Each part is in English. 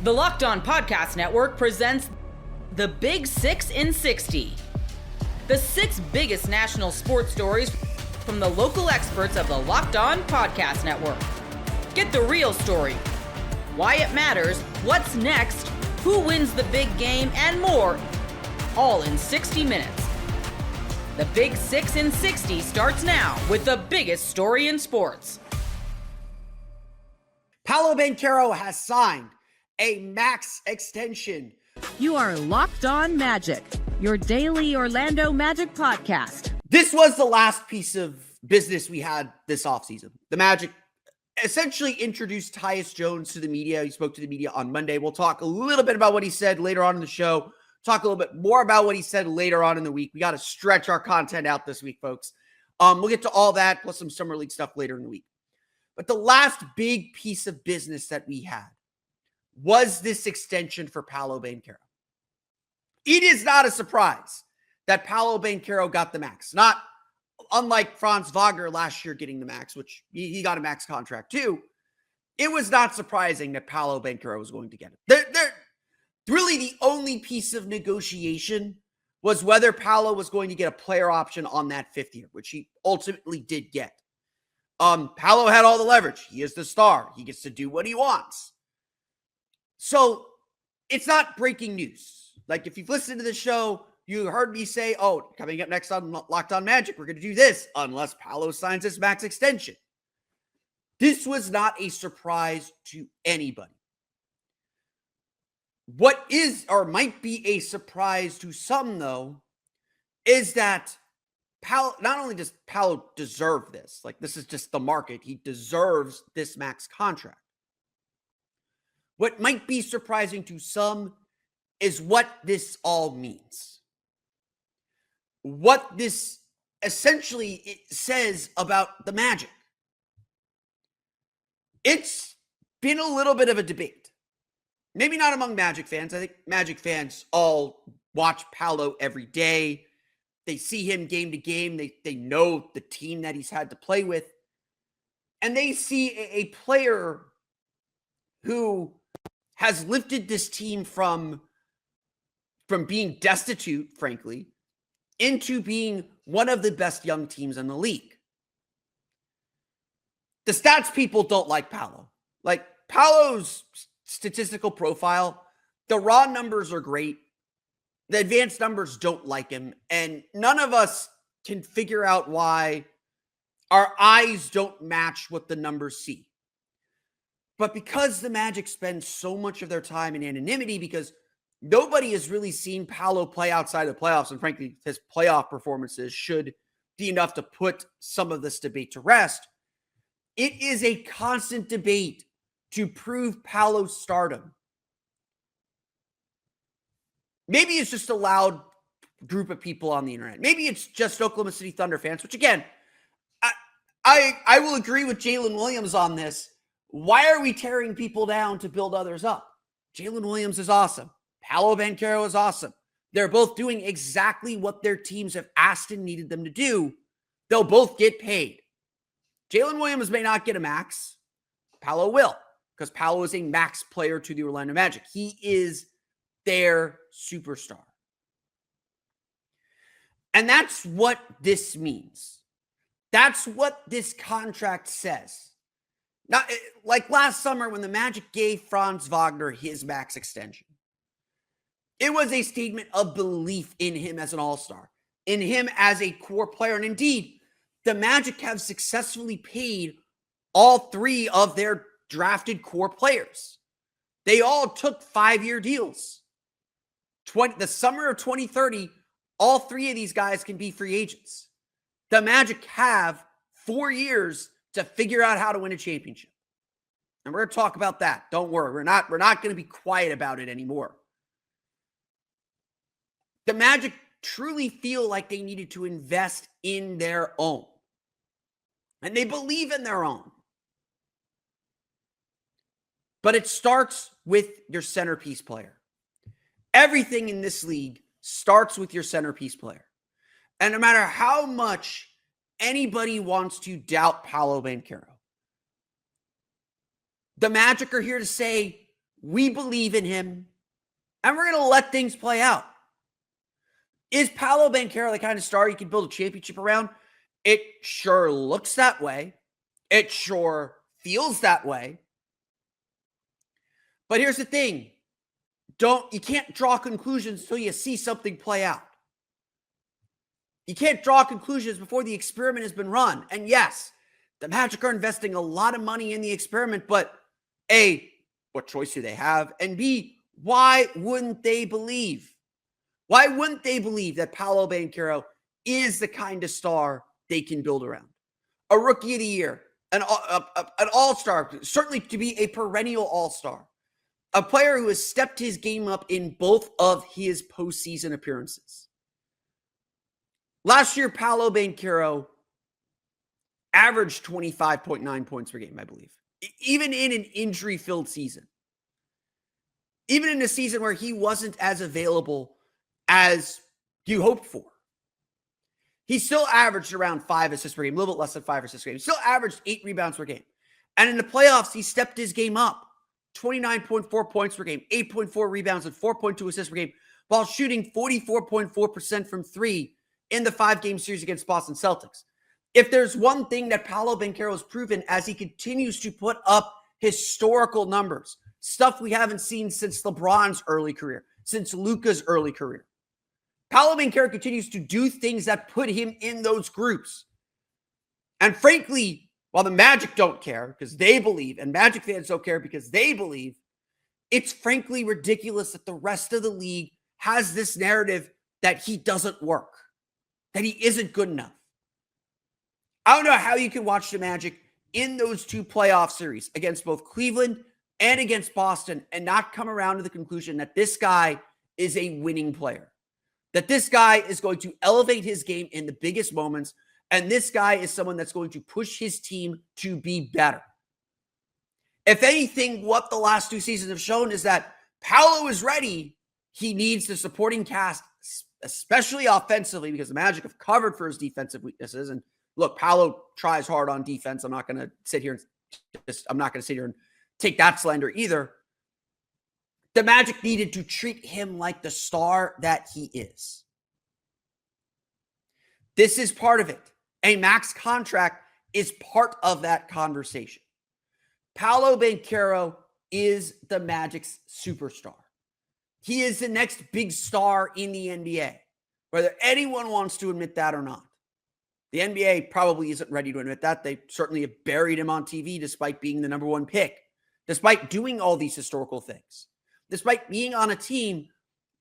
The Locked On Podcast Network presents the Big 6 in 60. The 6 biggest national sports stories from the local experts of the Locked On Podcast Network. Get the real story, why it matters, what's next, who wins the big game, and more, all in 60 minutes. The Big 6 in 60 starts now with the biggest story in sports. Paolo Banchero has signed a max extension. You are Locked On Magic, your daily Orlando Magic podcast. This was the last piece of business we had this offseason. The Magic essentially introduced Tyus Jones to the media. He spoke to the media on Monday. We'll talk a little bit about what he said later on in the show. Talk a little bit more about what he said later on in the week. We got to stretch our content out this week, folks. We'll get to all that plus some summer league stuff later in the week. But the last big piece of business that we had was this extension for Paolo Banchero. It is not a surprise that Paolo Banchero got the max. Not unlike Franz Wagner last year getting the max, which he got a max contract too. It was not surprising that Paolo Banchero was going to get it. Really, the only piece of negotiation was whether Paolo was going to get a player option on that 5th year, which he ultimately did get. Paolo had all the leverage. He is the star. He gets to do what he wants. So it's not breaking news. Like if you've listened to the show, you heard me say, oh, coming up next on Locked On Magic, we're going to do this unless Paolo signs this max extension. This was not a surprise to anybody. What is or might be a surprise to some, though, is that Paolo, not only does Paolo deserve this, like this is just the market, he deserves this max contract. What might be surprising to some is what this all means. What this essentially says about the Magic. It's been a little bit of a debate. Maybe not among Magic fans. I think Magic fans all watch Paolo every day. They see him game to game. They know the team that he's had to play with. And they see a player who has lifted this team from being destitute, frankly, into being one of the best young teams in the league. The stats people don't like Paolo. Like Paolo's statistical profile, the raw numbers are great. The advanced numbers don't like him. And none of us can figure out why our eyes don't match what the numbers see. But because the Magic spend so much of their time in anonymity, because nobody has really seen Paolo play outside the playoffs, and frankly, his playoff performances should be enough to put some of this debate to rest, it is a constant debate to prove Paolo's stardom. Maybe it's just a loud group of people on the internet. Maybe it's just Oklahoma City Thunder fans, which again, I will agree with Jalen Williams on this. Why are we tearing people down to build others up? Jalen Williams is awesome. Paolo Banchero is awesome. They're both doing exactly what their teams have asked and needed them to do. They'll both get paid. Jalen Williams may not get a max. Paolo will, because Paolo is a max player to the Orlando Magic. He is their superstar. And that's what this means. That's what this contract says. Now, like last summer when the Magic gave Franz Wagner his max extension, it was a statement of belief in him as an all-star, in him as a core player. And indeed, the Magic have successfully paid all 3 of their drafted core players. They all took 5-year deals. The summer of 2030, all 3 of these guys can be free agents. The Magic have 4 years to figure out how to win a championship. And we're going to talk about that. Don't worry. We're not going to be quiet about it anymore. The Magic truly feel like they needed to invest in their own. And they believe in their own. But it starts with your centerpiece player. Everything in this league starts with your centerpiece player. And no matter how much anybody wants to doubt Paolo Banchero, the Magic are here to say, We believe in him, and we're going to let things play out. Is Paolo Banchero the kind of star you can build a championship around? It sure looks that way. It sure feels that way. But here's the thing. You can't draw conclusions until you see something play out. You can't draw conclusions before the experiment has been run. And yes, the Magic are investing a lot of money in the experiment, but A, what choice do they have? And B, why wouldn't they believe? Why wouldn't they believe that Paolo Banchero is the kind of star they can build around? A rookie of the year, an all-star, certainly to be a perennial all-star. A player who has stepped his game up in both of his postseason appearances. Last year, Paolo Banchero averaged 25.9 points per game, I believe. Even in an injury-filled season. Even in a season where he wasn't as available as you hoped for. He still averaged around 5 assists per game, a little bit less than 5 assists per game. He still averaged 8 rebounds per game. And in the playoffs, he stepped his game up. 29.4 points per game, 8.4 rebounds, and 4.2 assists per game, while shooting 44.4% from three in the 5-game series against Boston Celtics. If there's one thing that Paolo Banchero has proven as he continues to put up historical numbers, stuff we haven't seen since LeBron's early career, since Luka's early career, Paolo Banchero continues to do things that put him in those groups. And frankly, while the Magic don't care because they believe, and Magic fans don't care because they believe, it's frankly ridiculous that the rest of the league has this narrative that he doesn't work, that he isn't good enough. I don't know how you can watch the Magic in those two playoff series against both Cleveland and against Boston and not come around to the conclusion that this guy is a winning player, that this guy is going to elevate his game in the biggest moments. And this guy is someone that's going to push his team to be better. If anything, what the last 2 seasons have shown is that Paolo is ready. He needs the supporting cast, especially offensively, because the Magic have covered for his defensive weaknesses. And look, Paolo tries hard on defense. I'm not going to sit here and take that slander either. The Magic needed to treat him like the star that he is. This is part of it. A max contract is part of that conversation. Paolo Banchero is the Magic's superstar. He is the next big star in the NBA, whether anyone wants to admit that or not. The NBA probably isn't ready to admit that. They certainly have buried him on TV despite being the number 1 pick, despite doing all these historical things, despite being on a team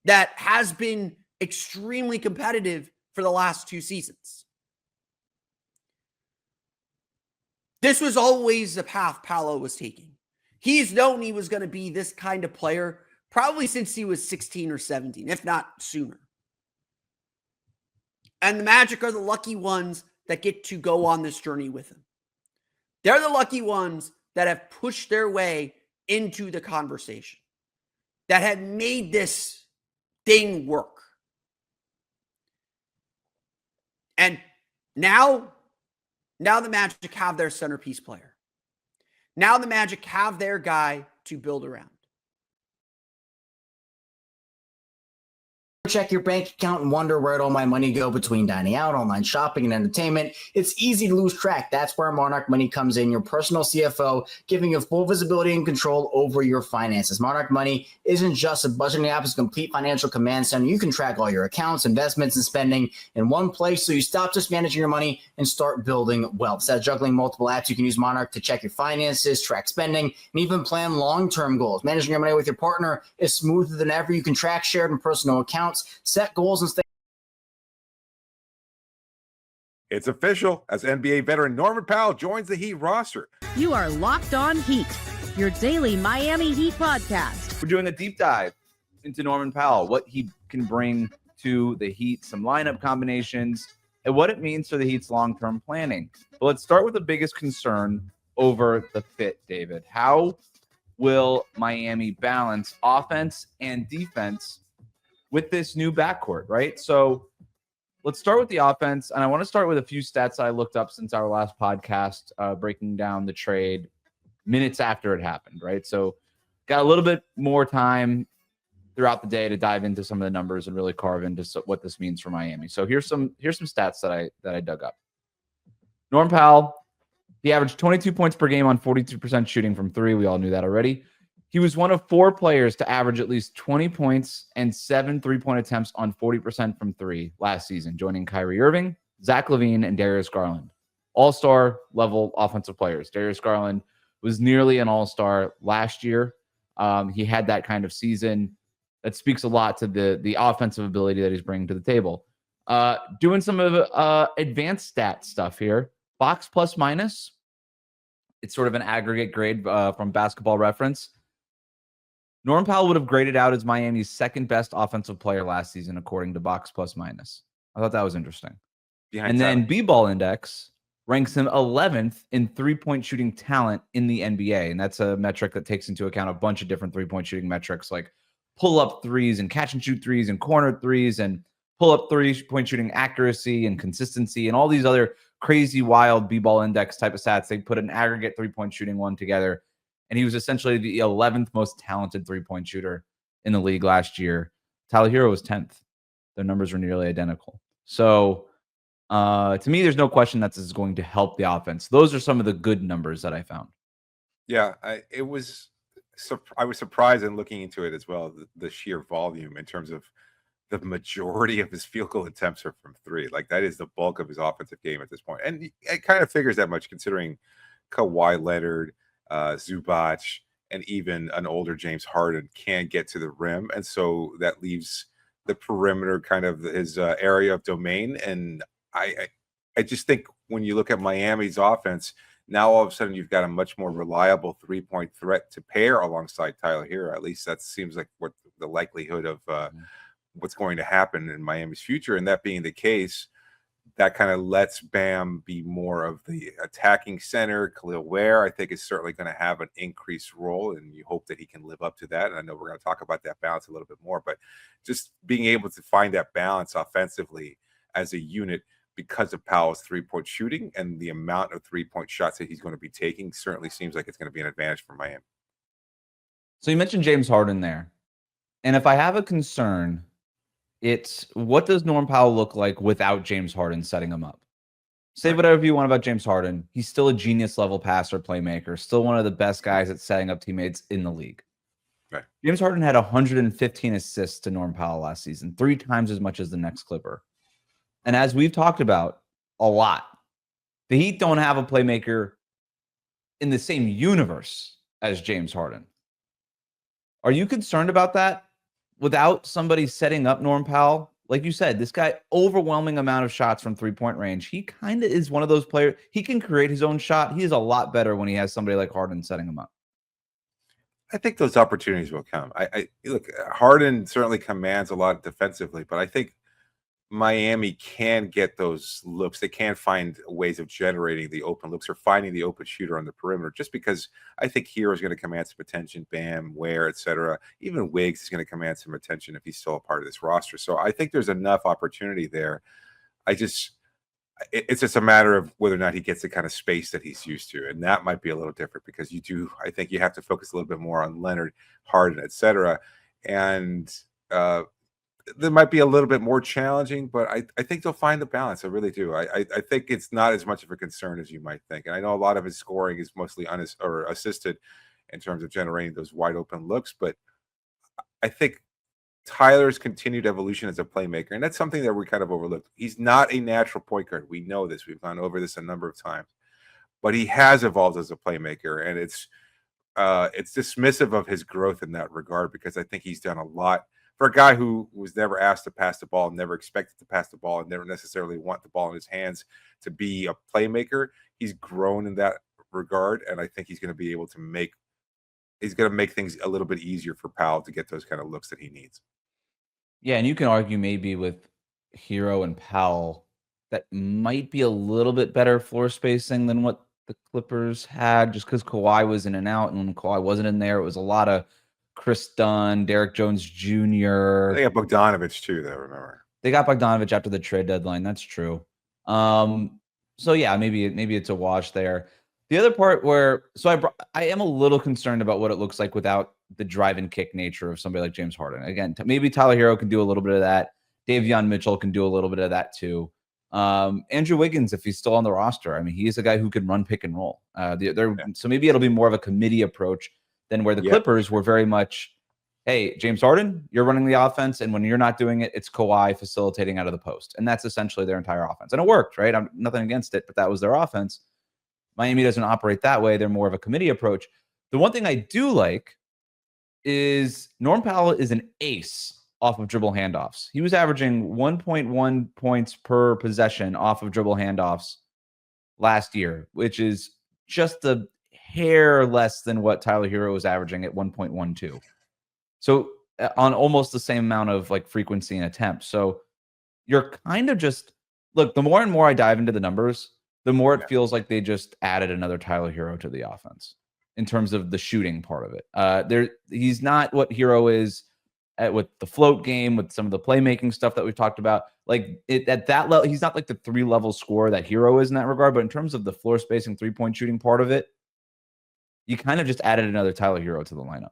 that has been extremely competitive for the last 2 seasons. This was always the path Paolo was taking. He's known he was going to be this kind of player probably since he was 16 or 17, if not sooner. And the Magic are the lucky ones that get to go on this journey with him. They're the lucky ones that have pushed their way into the conversation, that had made this thing work. And now the Magic have their centerpiece player. Now the Magic have their guy to build around. Check your bank account and wonder where'd all my money go between dining out, online shopping, and entertainment. It's easy to lose track. That's where Monarch Money comes in, your personal CFO, giving you full visibility and control over your finances. Monarch Money isn't just a budgeting app, it's a complete financial command center. You can track all your accounts, investments, and spending in one place, so you stop just managing your money and start building wealth. Instead of juggling multiple apps, you can use Monarch to check your finances, track spending, and even plan long-term goals. Managing your money with your partner is smoother than ever. You can track shared and personal accounts, set goals, and stay. It's official as NBA veteran Norman Powell joins the Heat roster. You are Locked On Heat, your daily Miami Heat podcast. We're doing a deep dive into Norman Powell, what he can bring to the Heat, some lineup combinations, and what it means for the Heat's long-term planning. But let's start with the biggest concern over the fit, David. How will Miami balance offense and defense with this new backcourt, right? So let's start with the offense. And I want to start with a few stats I looked up since our last podcast, breaking down the trade minutes after it happened, right? So got a little bit more time throughout the day to dive into some of the numbers and really carve into what this means for Miami. So here's some stats that I dug up. Norm Powell, he averaged 22 points per game on 42% shooting from three. We all knew that already. He was one of 4 players to average at least 20 points and 7 3-point attempts on 40% from three last season, joining Kyrie Irving, Zach LaVine, and Darius Garland. All-star level offensive players. Darius Garland was nearly an all-star last year. He had that kind of season. That speaks a lot to the offensive ability that he's bringing to the table. Doing some of advanced stat stuff here. Box plus minus. It's sort of an aggregate grade from Basketball Reference. Norm Powell would have graded out as Miami's second best offensive player last season, according to Box Plus Minus. I thought that was interesting. Then B-Ball Index ranks him 11th in three-point shooting talent in the NBA. And that's a metric that takes into account a bunch of different three-point shooting metrics like pull-up threes and catch-and-shoot threes and corner threes and pull-up three-point shooting accuracy and consistency and all these other crazy, wild B-Ball Index type of stats. They put an aggregate three-point shooting one together. And he was essentially the 11th most talented three-point shooter in the league last year. Tyler Hero was 10th. Their numbers were nearly identical. So to me, there's no question that this is going to help the offense. Those are some of the good numbers that I found. Yeah, I was surprised in looking into it as well, the sheer volume in terms of the majority of his field goal attempts are from three. Like that is the bulk of his offensive game at this point. And it kind of figures that much considering Kawhi Leonard, Zubac, and even an older James Harden can get to the rim. And so that leaves the perimeter kind of his area of domain. And I just think when you look at Miami's offense, now all of a sudden you've got a much more reliable three-point threat to pair alongside Tyler Hero. At least that seems like what the likelihood of what's going to happen in Miami's future. And that being the case, that kind of lets Bam be more of the attacking center. Khalil Ware, I think, is certainly going to have an increased role, and you hope that he can live up to that. And I know we're going to talk about that balance a little bit more, but just being able to find that balance offensively as a unit because of Powell's three-point shooting and the amount of three-point shots that he's going to be taking certainly seems like it's going to be an advantage for Miami. So you mentioned James Harden there. And if I have a concern, it's what does Norm Powell look like without James Harden setting him up? Say whatever you want about James Harden. He's still a genius level passer, playmaker, still one of the best guys at setting up teammates in the league. Right. James Harden had 115 assists to Norm Powell last season, 3 times as much as the next Clipper. And as we've talked about a lot, the Heat don't have a playmaker in the same universe as James Harden. Are you concerned about that? Without somebody setting up Norm Powell, like you said, this guy, overwhelming amount of shots from three-point range. He kind of is one of those players. He can create his own shot. He is a lot better when he has somebody like Harden setting him up. I think those opportunities will come. I look, Harden certainly commands a lot defensively, but I think Miami can get those looks. They can find ways of generating the open looks or finding the open shooter on the perimeter, just because I think Hero is going to command some attention, Bam, Ware, etc. Even Wiggs is going to command some attention if he's still a part of this roster. So I think there's enough opportunity there. It's just a matter of whether or not he gets the kind of space that he's used to. And that might be a little different because I think you have to focus a little bit more on Leonard, Harden, etc. And that might be a little bit more challenging, but I think they'll find the balance. I really do. I think it's not as much of a concern as you might think. And I know a lot of his scoring is mostly assisted in terms of generating those wide open looks, but I think Tyler's continued evolution as a playmaker, and that's something that we kind of overlooked. He's not a natural point guard. We know this. We've gone over this a number of times, but he has evolved as a playmaker, and it's dismissive of his growth in that regard because I think he's done a lot. For a guy who was never asked to pass the ball, never expected to pass the ball, and never necessarily want the ball in his hands to be a playmaker, he's grown in that regard, and I think he's going to be able to make things a little bit easier for Powell to get those kind of looks that he needs. Yeah, and you can argue maybe with Hero and Powell that might be a little bit better floor spacing than what the Clippers had, just because Kawhi was in and out, and when Kawhi wasn't in there, it was a lot of Chris Dunn, Derek Jones Jr. They got Bogdanovich too, though, remember. They got Bogdanovich after the trade deadline. That's true. So yeah, maybe it's a wash there. The other part I am a little concerned about what it looks like without the drive and kick nature of somebody like James Harden. Again, maybe Tyler Hero can do a little bit of that. Davion Mitchell can do a little bit of that too. Andrew Wiggins, if he's still on the roster, I mean, he is a guy who can run pick and roll. So maybe it'll be more of a committee approach than where the Clippers were very much, hey, James Harden, you're running the offense, and when you're not doing it, it's Kawhi facilitating out of the post. And that's essentially their entire offense. And it worked, right? I'm nothing against it, but that was their offense. Miami doesn't operate that way. They're more of a committee approach. The one thing I do like is Norm Powell is an ace off of dribble handoffs. He was averaging 1.1 points per possession off of dribble handoffs last year, which is just a hair less than what Tyler Hero was averaging at 1.12. So on almost the same amount of like frequency and attempts. So you're kind of just, look, the more and more I dive into the numbers, the more it feels like they just added another Tyler Hero to the offense in terms of the shooting part of it. He's not what Hero is with the float game, with some of the playmaking stuff that we've talked about. Like at that level, he's not like the 3-level scorer that Hero is in that regard. But in terms of the floor spacing, 3-point shooting part of it, you kind of just added another Tyler Hero to the lineup.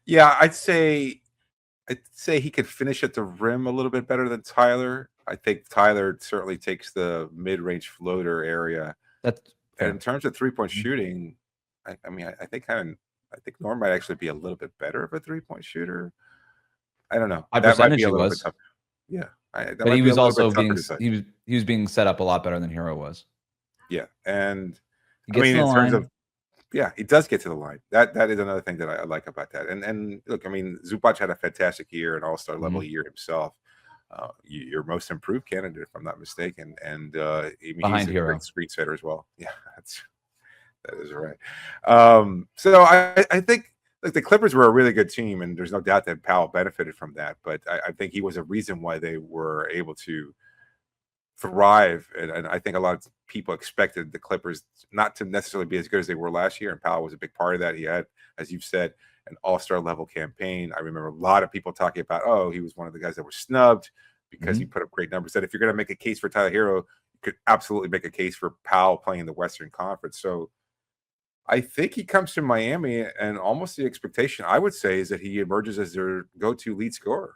Yeah, I'd say he could finish at the rim a little bit better than Tyler. I think Tyler certainly takes the mid-range floater area. And in terms of 3-point shooting, I think Norm might actually be a little bit better of a 3-point shooter. I don't know. That might be a little bit tougher. Yeah, but he was also he was being set up a lot better than Hero was. Yeah, and I mean, in terms of he does get to the line. That is another thing that I like about that. And look, I mean, Zubac had a fantastic year, an all-star level year himself. Your most improved candidate, if I'm not mistaken, and behind he's Hero, a great screen setter as well. Yeah, that is right. So I think the Clippers were a really good team, and there's no doubt that Powell benefited from that. But I think he was a reason why they were able to thrive, and I think a lot of people expected the Clippers not to necessarily be as good as they were last year, and Powell was a big part of that. He had, as you've said, an all-star level campaign. I remember a lot of people talking about, oh, he was one of the guys that were snubbed because he put up great numbers. That if you're going to make a case for Tyler Hero, you could absolutely make a case for Powell playing in the Western Conference. So I think he comes to Miami, and almost the expectation, I would say, is that he emerges as their go-to lead scorer.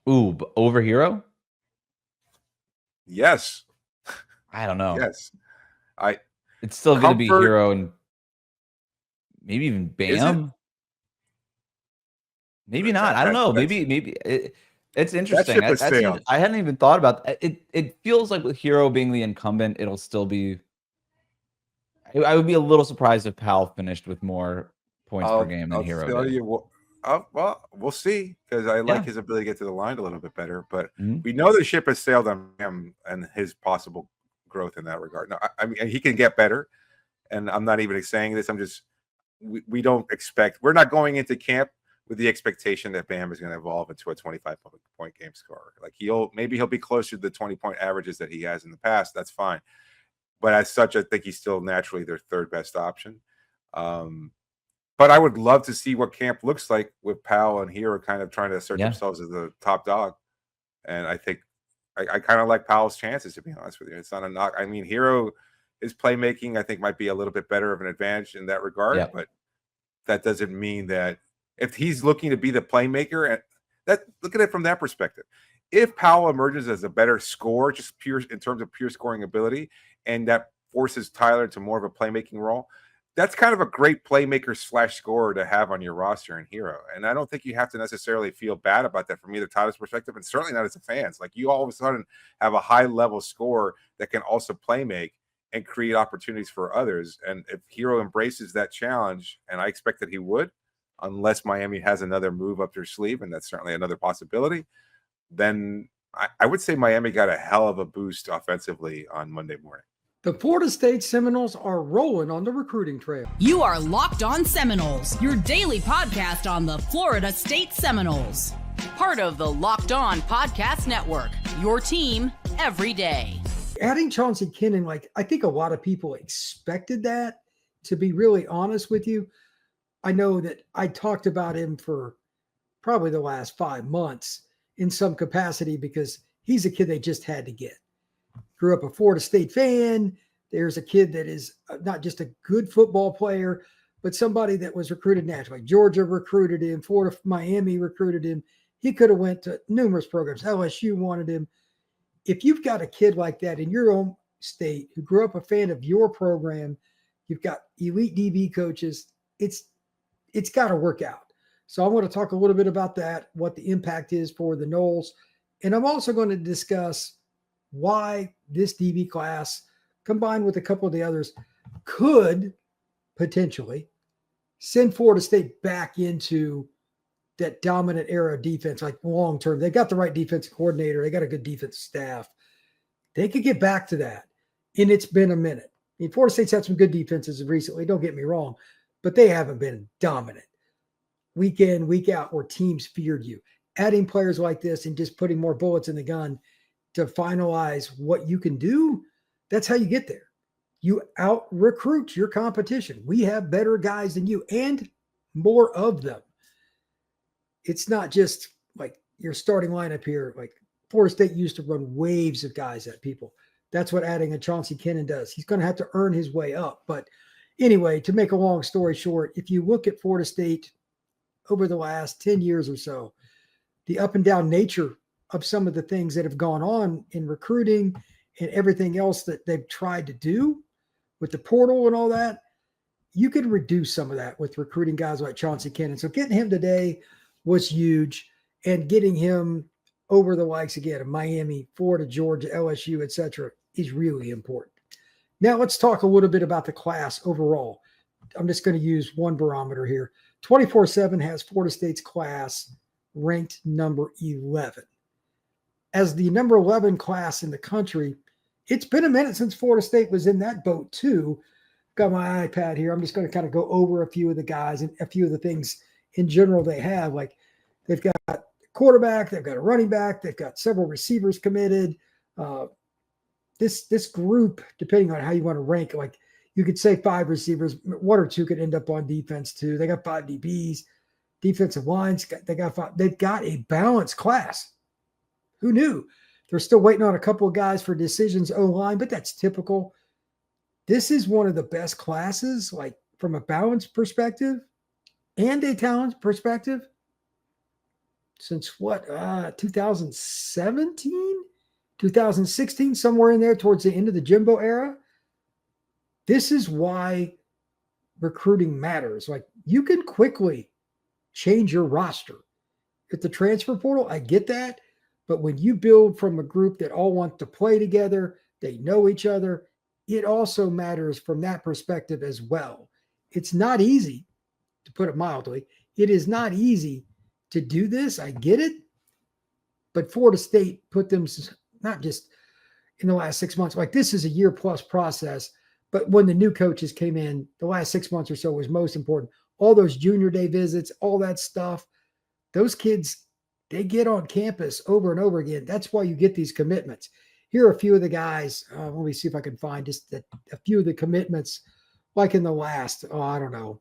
Ooh, over Hero? Yes. I don't know. Yes. It's still going to be Hero and maybe even Bam. Maybe not. I don't know. Maybe it's interesting. I hadn't even thought about that. It feels like with Hero being the incumbent, it'll still be. I would be a little surprised if Powell finished with more points per game than Hero did. Well, we'll see, because I like his ability to get to the line a little bit better. But we know the ship has sailed on him and his possible growth in that regard. No, I mean, he can get better, and I'm not even saying this. I'm just we don't expect. We're not going into camp with the expectation that Bam is going to evolve into a 25-point game scorer. Like he'll be closer to the 20-point averages that he has in the past. That's fine. But as such, I think he's still naturally their third best option. But I would love to see what camp looks like with Powell and Hero kind of trying to assert themselves as the top dog. And I think I kind of like Powell's chances, to be honest with you. It's not a knock. I mean, Hero, his playmaking, I think, might be a little bit better of an advantage in that regard. Yeah. But that doesn't mean that if he's looking to be the playmaker, and look at it from that perspective. If Powell emerges as a better scorer, just pure in terms of pure scoring ability, and that forces Tyler to more of a playmaking role, that's kind of a great playmaker / scorer to have on your roster in Hero. And I don't think you have to necessarily feel bad about that from either Tyler's perspective, and certainly not as a fans. Like, you all of a sudden have a high level scorer that can also play make and create opportunities for others. And if Hero embraces that challenge, and I expect that he would, unless Miami has another move up their sleeve, and that's certainly another possibility, then I would say Miami got a hell of a boost offensively on Monday morning. The Florida State Seminoles are rolling on the recruiting trail. You are Locked On Seminoles, your daily podcast on the Florida State Seminoles. Part of the Locked On Podcast Network, your team every day. Adding Chauncey Kinnon, I think a lot of people expected that, to be really honest with you. I know that I talked about him for probably the last 5 months in some capacity because he's a kid they just had to get. Grew up a Florida State fan. There's a kid that is not just a good football player, but somebody that was recruited nationally. Georgia recruited him, Florida, Miami recruited him. He could have went to numerous programs. LSU wanted him. If you've got a kid like that in your own state who grew up a fan of your program, you've got elite DB coaches, it's got to work out. So I want to talk a little bit about that, what the impact is for the Noles. And I'm also going to discuss why this DB class, combined with a couple of the others, could potentially send Florida State back into that dominant era of defense, like long term. They got the right defensive coordinator. They got a good defensive staff. They could get back to that. And it's been a minute. I mean, Florida State's had some good defenses recently, don't get me wrong, but they haven't been dominant week in, week out, where teams feared you. Adding players like this and just putting more bullets in the gun to finalize what you can do, that's how you get there. You out-recruit your competition. We have better guys than you and more of them. It's not just like your starting lineup here. Like Florida State used to run waves of guys at people. That's what adding a Chauncey Kennan does. He's going to have to earn his way up. But anyway, to make a long story short, if you look at Florida State over the last 10 years or so, the up and down nature of some of the things that have gone on in recruiting and everything else that they've tried to do with the portal and all that, you could reduce some of that with recruiting guys like Chauncey Kennan. So getting him today was huge, and getting him over the likes again of Miami, Florida, Georgia, LSU, etc., is really important. Now let's talk a little bit about the class overall. I'm just going to use one barometer here. 24/7 has Florida State's class ranked number 11. As the number 11 class in the country, it's been a minute since Florida State was in that boat too. Got my iPad here. I'm just going to kind of go over a few of the guys and a few of the things in general they have. Like they've got a quarterback, they've got a running back, they've got several receivers committed. This group, depending on how you want to rank, like you could say 5 receivers, 1 or 2 could end up on defense too. They got 5 DBs, defensive lines. They've got a balanced class. Who knew? They're still waiting on a couple of guys for decisions O-line, but that's typical. This is one of the best classes, like from a balance perspective and a talent perspective, since what, 2017, 2016, somewhere in there towards the end of the Jimbo era. This is why recruiting matters. Like you can quickly change your roster. At the transfer portal, I get that. But when you build from a group that all want to play together, they know each other, it also matters from that perspective as well. It's not easy, to put it mildly. It is not easy to do this. I get it. But Florida State put them, not just in the last 6 months, like this is a year-plus process. But when the new coaches came in, the last 6 months or so was most important. All those junior day visits, all that stuff, those kids, they get on campus over and over again. That's why you get these commitments. Here are a few of the guys. Let me see if I can find just a few of the commitments, like in the last, I don't know,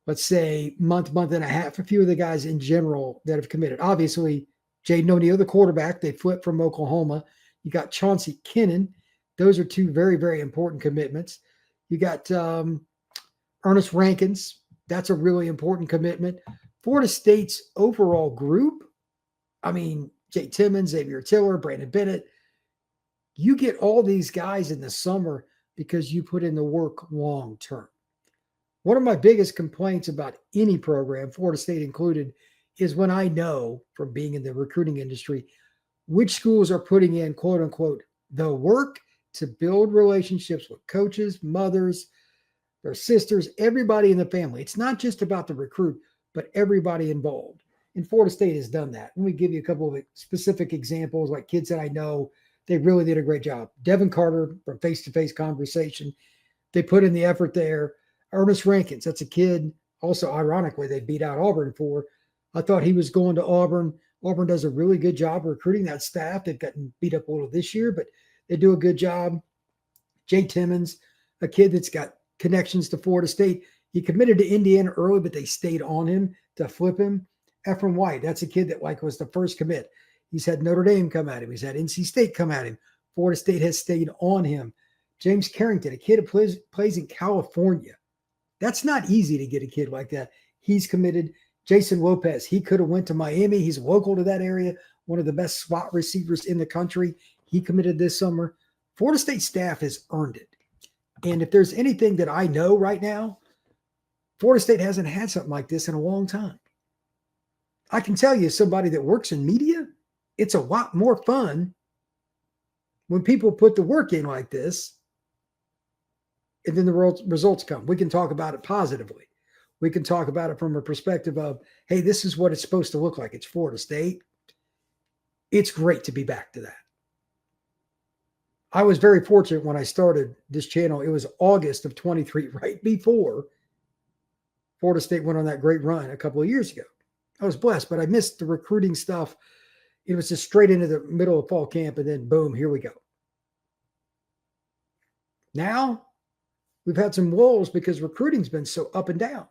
let's say month and a half, a few of the guys in general that have committed. Obviously, Jaden O'Neal, the quarterback, they flipped from Oklahoma. You got Chauncey Kennan. Those are 2 very, very important commitments. You got Ernest Rankins. That's a really important commitment. Florida State's overall group, I mean, Jay Timmons, Xavier Tiller, Brandon Bennett, you get all these guys in the summer because you put in the work long term. One of my biggest complaints about any program, Florida State included, is when I know from being in the recruiting industry, which schools are putting in, quote unquote, the work to build relationships with coaches, mothers, their sisters, everybody in the family. It's not just about the recruit, but everybody involved. And Florida State has done that. Let me give you a couple of specific examples, like kids that I know, they really did a great job. Devin Carter from Face-to-Face Conversation, they put in the effort there. Ernest Rankins, that's a kid, also ironically, they beat out Auburn for. I thought he was going to Auburn. Auburn does a really good job recruiting that staff. They've gotten beat up a little this year, but they do a good job. Jay Timmons, a kid that's got connections to Florida State. He committed to Indiana early, but they stayed on him to flip him. Ephraim White, that's a kid that was the first commit. He's had Notre Dame come at him. He's had NC State come at him. Florida State has stayed on him. James Carrington, a kid who plays in California. That's not easy to get a kid like that. He's committed. Jason Lopez, he could have went to Miami. He's local to that area, one of the best slot receivers in the country. He committed this summer. Florida State staff has earned it. And if there's anything that I know right now, Florida State hasn't had something like this in a long time. I can tell you, as somebody that works in media, it's a lot more fun when people put the work in like this, and then the results come. We can talk about it positively. We can talk about it from a perspective of, hey, this is what it's supposed to look like. It's Florida State. It's great to be back to that. I was very fortunate when I started this channel. It was August of 23, right before Florida State went on that great run a couple of years ago. I was blessed, but I missed the recruiting stuff. It was just straight into the middle of fall camp, and then boom, here we go. Now, we've had some lulls because recruiting's been so up and down.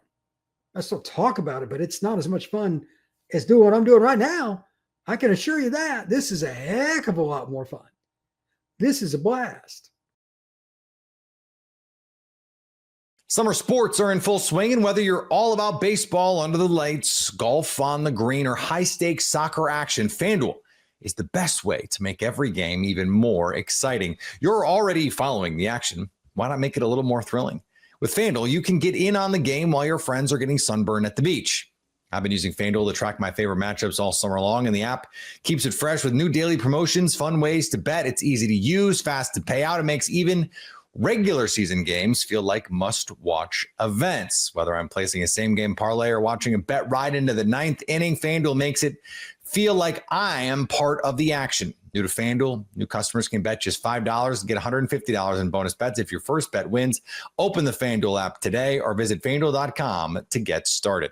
I still talk about it, but it's not as much fun as doing what I'm doing right now. I can assure you that. This is a heck of a lot more fun. This is a blast. Summer sports are in full swing, and whether you're all about baseball under the lights, golf on the green, or high-stakes soccer action, FanDuel is the best way to make every game even more exciting. You're already following the action. Why not make it a little more thrilling? With FanDuel, you can get in on the game while your friends are getting sunburned at the beach. I've been using FanDuel to track my favorite matchups all summer long, and the app keeps it fresh with new daily promotions, fun ways to bet. It's easy to use, fast to pay out. It makes even regular season games feel like must-watch events. Whether I'm placing a same-game parlay or watching a bet ride into the ninth inning, FanDuel makes it feel like I am part of the action. New to FanDuel, new customers can bet just $5 and get $150 in bonus bets if your first bet wins. Open the FanDuel app today or visit FanDuel.com to get started.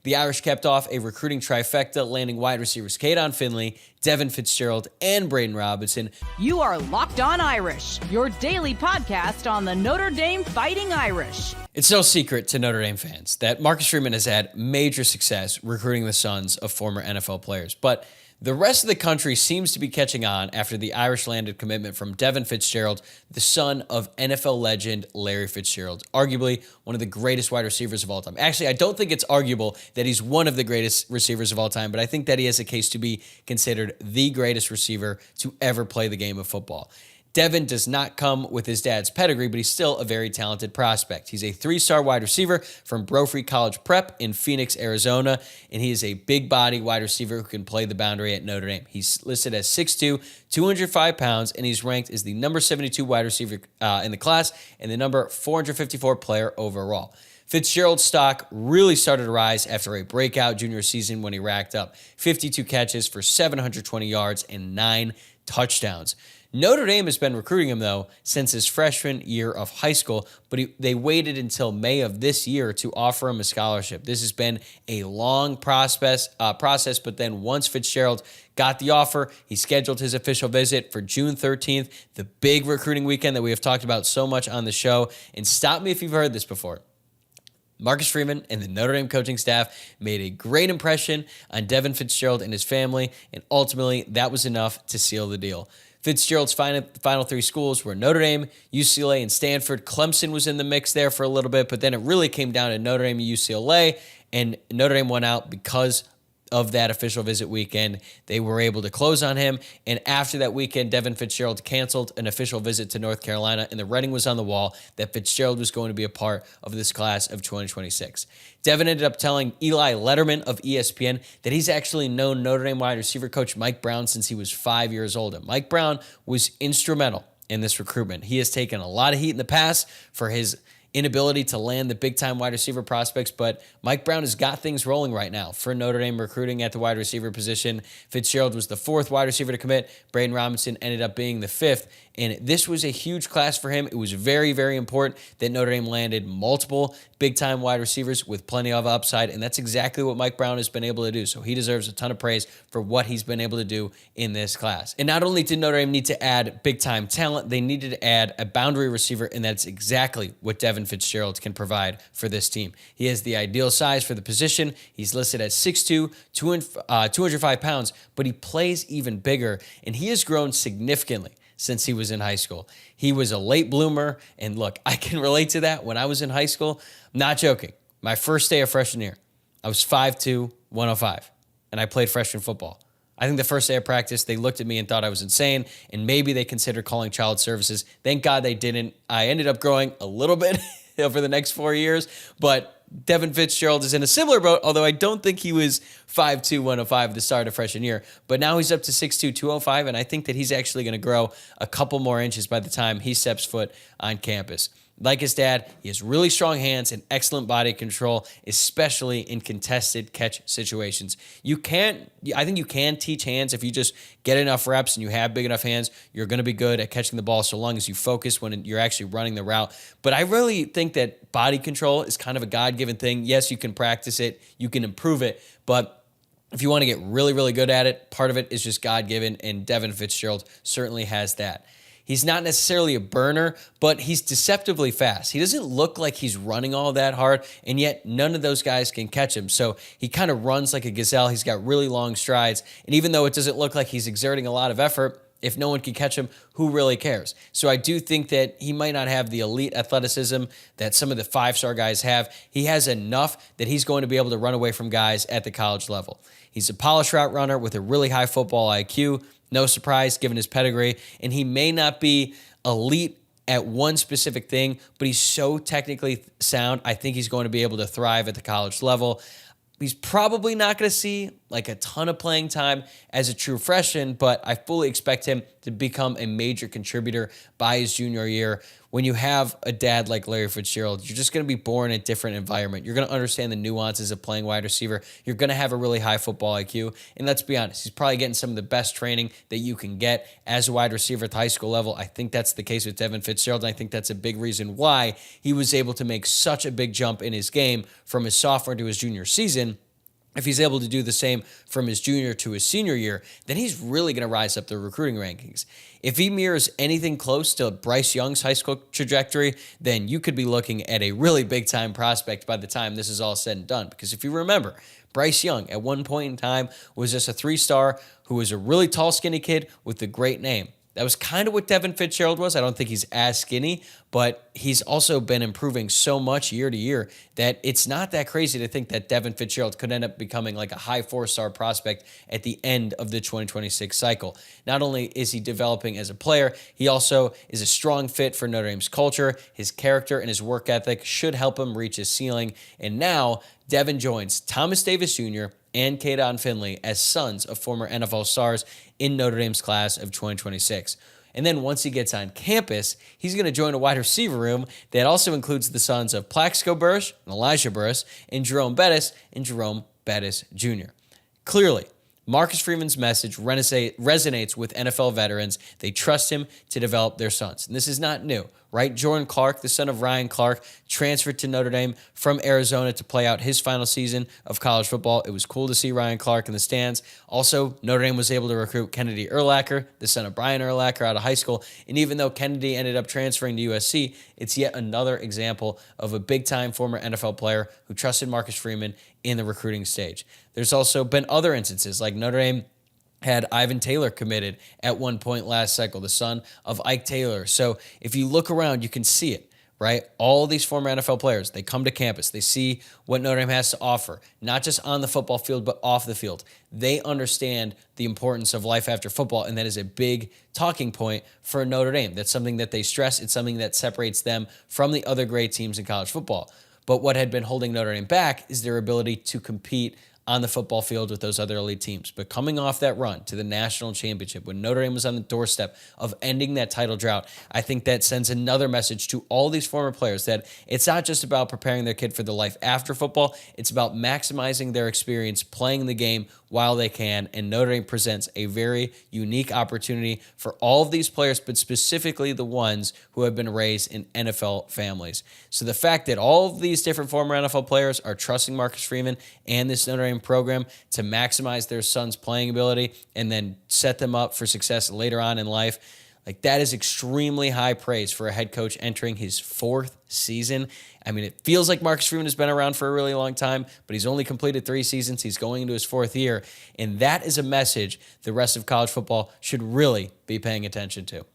The Irish kept off a recruiting trifecta, landing wide receivers Kaden Finley, Devin Fitzgerald, and Braden Robinson. You are Locked On Irish, your daily podcast on the Notre Dame Fighting Irish. It's no secret to Notre Dame fans that Marcus Freeman has had major success recruiting the sons of former NFL players, but the rest of the country seems to be catching on after the Irish landed commitment from Devin Fitzgerald, the son of NFL legend Larry Fitzgerald, arguably one of the greatest wide receivers of all time. Actually, I don't think it's arguable that he's one of the greatest receivers of all time, but I think that he has a case to be considered the greatest receiver to ever play the game of football. Devin does not come with his dad's pedigree, but he's still a very talented prospect. He's a 3-star wide receiver from Brophy College Prep in Phoenix, Arizona, and he is a big body wide receiver who can play the boundary at Notre Dame. He's listed as 6'2", 205 pounds, and he's ranked as the number 72 wide receiver in the class and the number 454 player overall. Fitzgerald's stock really started to rise after a breakout junior season when he racked up 52 catches for 720 yards and 9 touchdowns. Notre Dame has been recruiting him, though, since his freshman year of high school, but they waited until May of this year to offer him a scholarship. This has been a long process, but then once Fitzgerald got the offer, he scheduled his official visit for June 13th, the big recruiting weekend that we have talked about so much on the show. And stop me if you've heard this before. Marcus Freeman and the Notre Dame coaching staff made a great impression on Devin Fitzgerald and his family, and ultimately that was enough to seal the deal. Fitzgerald's final 3 schools were Notre Dame, UCLA, and Stanford. Clemson was in the mix there for a little bit, but then it really came down to Notre Dame and UCLA, and Notre Dame won out because of that official visit weekend. They were able to close on him, and after that weekend, Devin Fitzgerald canceled an official visit to North Carolina, and the writing was on the wall that Fitzgerald was going to be a part of this class of 2026. Devin ended up telling Eli Letterman of ESPN that he's actually known Notre Dame wide receiver coach Mike Brown since he was 5 years old, and Mike Brown was instrumental in this recruitment. He has taken a lot of heat in the past for his inability to land the big-time wide receiver prospects, but Mike Brown has got things rolling right now for Notre Dame recruiting at the wide receiver position. Fitzgerald was the 4th wide receiver to commit. Braden Robinson ended up being the 5th, and this was a huge class for him. It was very, very important that Notre Dame landed multiple big-time wide receivers with plenty of upside, and that's exactly what Mike Brown has been able to do, so he deserves a ton of praise for what he's been able to do in this class. And not only did Notre Dame need to add big-time talent, they needed to add a boundary receiver, and that's exactly what Devin Fitzgerald can provide for this team. He has the ideal size for the position. He's listed at 6'2", 205 pounds, but he plays even bigger, and he has grown significantly since he was in high school. He was a late bloomer, and look, I can relate to that. When I was in high school, not joking, my first day of freshman year, I was 5'2", 105, and I played freshman football. I think the first day of practice, they looked at me and thought I was insane, and maybe they considered calling child services. Thank God they didn't. I ended up growing a little bit over the next 4 years, but Devin Fitzgerald is in a similar boat, although I don't think he was 5'2", 105 at the start of freshman year. But now he's up to 6'2", 205, and I think that he's actually going to grow a couple more inches by the time he steps foot on campus. Like his dad, he has really strong hands and excellent body control, especially in contested catch situations. I think you can teach hands if you just get enough reps and you have big enough hands. You're going to be good at catching the ball so long as you focus when you're actually running the route. But I really think that body control is kind of a God-given thing. Yes, you can practice it, you can improve it, but if you want to get really, really good at it, part of it is just God-given, and Devin Fitzgerald certainly has that. He's not necessarily a burner, but he's deceptively fast. He doesn't look like he's running all that hard, and yet none of those guys can catch him. So he kind of runs like a gazelle. He's got really long strides, and even though it doesn't look like he's exerting a lot of effort, if no one can catch him, who really cares? So I do think that he might not have the elite athleticism that some of the five-star guys have. He has enough that he's going to be able to run away from guys at the college level. He's a polished route runner with a really high football IQ. No surprise given his pedigree, and he may not be elite at one specific thing, but he's so technically sound, I think he's going to be able to thrive at the college level. He's probably not going to see like a ton of playing time as a true freshman, but I fully expect him to become a major contributor by his junior year. When you have a dad like Larry Fitzgerald, you're just going to be born in a different environment. You're going to understand the nuances of playing wide receiver. You're going to have a really high football IQ. And let's be honest, he's probably getting some of the best training that you can get as a wide receiver at the high school level. I think that's the case with Devin Fitzgerald, and I think that's a big reason why he was able to make such a big jump in his game from his sophomore to his junior season. If he's able to do the same from his junior to his senior year, then he's really going to rise up the recruiting rankings. If he mirrors anything close to Bryce Young's high school trajectory, then you could be looking at a really big-time prospect by the time this is all said and done. Because if you remember, Bryce Young at one point in time was just a three-star who was a really tall, skinny kid with a great name. That was kind of what Devin Fitzgerald was. I don't think he's as skinny, but he's also been improving so much year to year that it's not that crazy to think that Devin Fitzgerald could end up becoming like a high four-star prospect at the end of the 2026 cycle. Not only is he developing as a player, he also is a strong fit for Notre Dame's culture. His character and his work ethic should help him reach his ceiling. And now Devin joins Thomas Davis Jr. and Kaden Finley as sons of former NFL stars in Notre Dame's class of 2026. And then once he gets on campus, he's going to join a wide receiver room that also includes the sons of Plaxico Burress and Elijah Burress and Jerome Bettis Jr. Clearly, Marcus Freeman's message resonates with NFL veterans. They trust him to develop their sons. And this is not new, right? Jordan Clark, the son of Ryan Clark, transferred to Notre Dame from Arizona to play out his final season of college football. It was cool to see Ryan Clark in the stands. Also, Notre Dame was able to recruit Kennedy Urlacher, the son of Brian Urlacher, out of high school. And even though Kennedy ended up transferring to USC, it's yet another example of a big-time former NFL player who trusted Marcus Freeman in the recruiting stage. There's also been other instances, like Notre Dame had Ivan Taylor committed at one point last cycle, the son of Ike Taylor. So if you look around, you can see it, right? All these former NFL players, they come to campus. They see what Notre Dame has to offer, not just on the football field, but off the field. They understand the importance of life after football, and that is a big talking point for Notre Dame. That's something that they stress. It's something that separates them from the other great teams in college football. But what had been holding Notre Dame back is their ability to compete on the football field with those other elite teams. But coming off that run to the national championship, when Notre Dame was on the doorstep of ending that title drought, I think that sends another message to all these former players that it's not just about preparing their kid for the life after football, it's about maximizing their experience playing the game while they can. And Notre Dame presents a very unique opportunity for all of these players, but specifically the ones who have been raised in NFL families. So the fact that all of these different former NFL players are trusting Marcus Freeman and this Notre Dame program to maximize their son's playing ability and then set them up for success later on in life, like that is extremely high praise for a head coach entering his fourth season. I mean, it feels like Marcus Freeman has been around for a really long time, but he's only completed 3 seasons. He's going into his 4th year. And that is a message the rest of college football should really be paying attention to.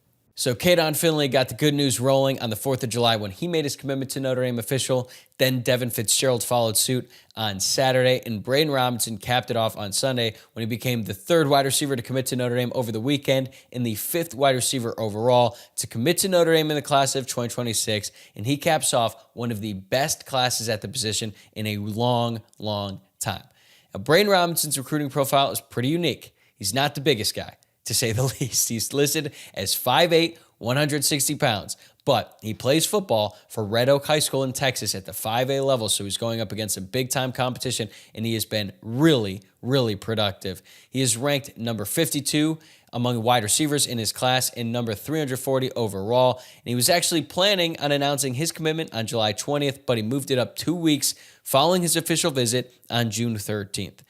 So Caden Finley got the good news rolling on the 4th of July when he made his commitment to Notre Dame official. Then Devin Fitzgerald followed suit on Saturday, and Braden Robinson capped it off on Sunday when he became the 3rd wide receiver to commit to Notre Dame over the weekend and the 5th wide receiver overall to commit to Notre Dame in the class of 2026. And he caps off one of the best classes at the position in a long, long time. Now, Braden Robinson's recruiting profile is pretty unique. He's not the biggest guy, to say the least. He's listed as 5'8", 160 pounds, but he plays football for Red Oak High School in Texas at the 5A level, so he's going up against some big-time competition, and he has been really, really productive. He is ranked number 52 among wide receivers in his class and number 340 overall, and he was actually planning on announcing his commitment on July 20th, but he moved it up 2 weeks following his official visit on June 13th.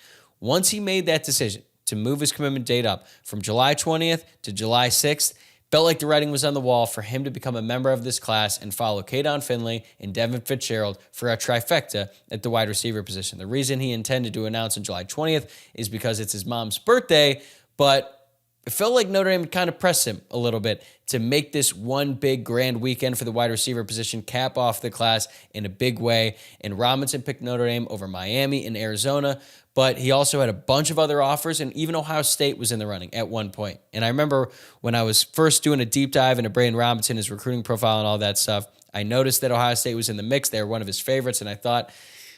Once he made that decision to move his commitment date up from July 20th to July 6th, felt like the writing was on the wall for him to become a member of this class and follow Caden Finley and Devin Fitzgerald for a trifecta at the wide receiver position. The reason he intended to announce on July 20th is because it's his mom's birthday, but it felt like Notre Dame kind of pressed him a little bit to make this one big grand weekend for the wide receiver position, cap off the class in a big way. And Robinson picked Notre Dame over Miami and Arizona, but he also had a bunch of other offers, and even Ohio State was in the running at one point. And I remember when I was first doing a deep dive into Braden Robinson, his recruiting profile and all that stuff, I noticed that Ohio State was in the mix. They were one of his favorites, and I thought,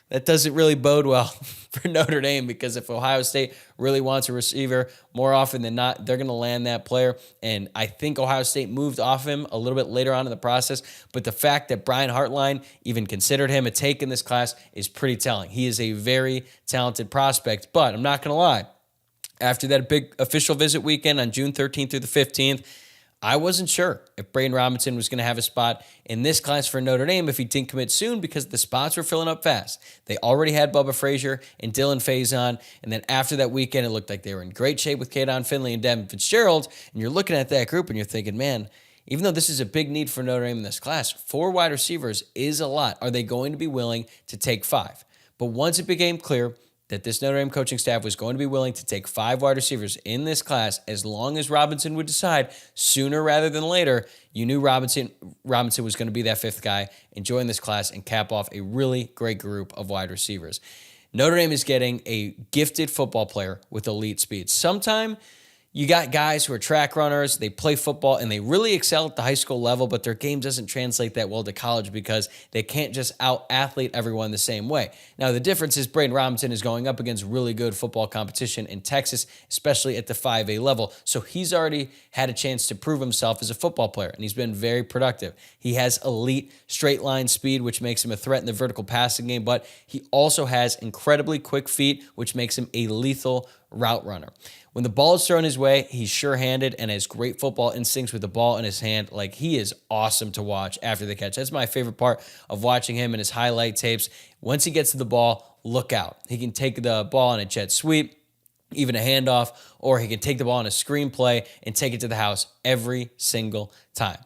that doesn't really bode well for Notre Dame, because if Ohio State really wants a receiver, more often than not, they're going to land that player. And I think Ohio State moved off him a little bit later on in the process. But the fact that Brian Hartline even considered him a take in this class is pretty telling. He is a very talented prospect. But I'm not going to lie, after that big official visit weekend on June 13th through the 15th, I wasn't sure if Braden Robinson was going to have a spot in this class for Notre Dame if he didn't commit soon, because the spots were filling up fast. They already had Bubba Frazier and Dylan Faison, and then after that weekend, it looked like they were in great shape with Caden Finley and Devin Fitzgerald, and you're looking at that group and you're thinking, man, even though this is a big need for Notre Dame in this class, 4 wide receivers is a lot. Are they going to be willing to take 5? But once it became clear that this Notre Dame coaching staff was going to be willing to take 5 wide receivers in this class, as long as Robinson would decide sooner rather than later, you knew Robinson was going to be that 5th guy and join this class and cap off a really great group of wide receivers. Notre Dame is getting a gifted football player with elite speed. Sometime you got guys who are track runners, they play football, and they really excel at the high school level, but their game doesn't translate that well to college because they can't just out-athlete everyone the same way. Now, the difference is Braden Robinson is going up against really good football competition in Texas, especially at the 5A level, so he's already had a chance to prove himself as a football player, and he's been very productive. He has elite straight-line speed, which makes him a threat in the vertical passing game, but he also has incredibly quick feet, which makes him a lethal route runner. When the ball is thrown his way, he's sure-handed and has great football instincts with the ball in his hand. Like, he is awesome to watch after the catch. That's my favorite part of watching him in his highlight tapes. Once he gets to the ball, look out. He can take the ball on a jet sweep, even a handoff, or he can take the ball on a screenplay and take it to the house every single time.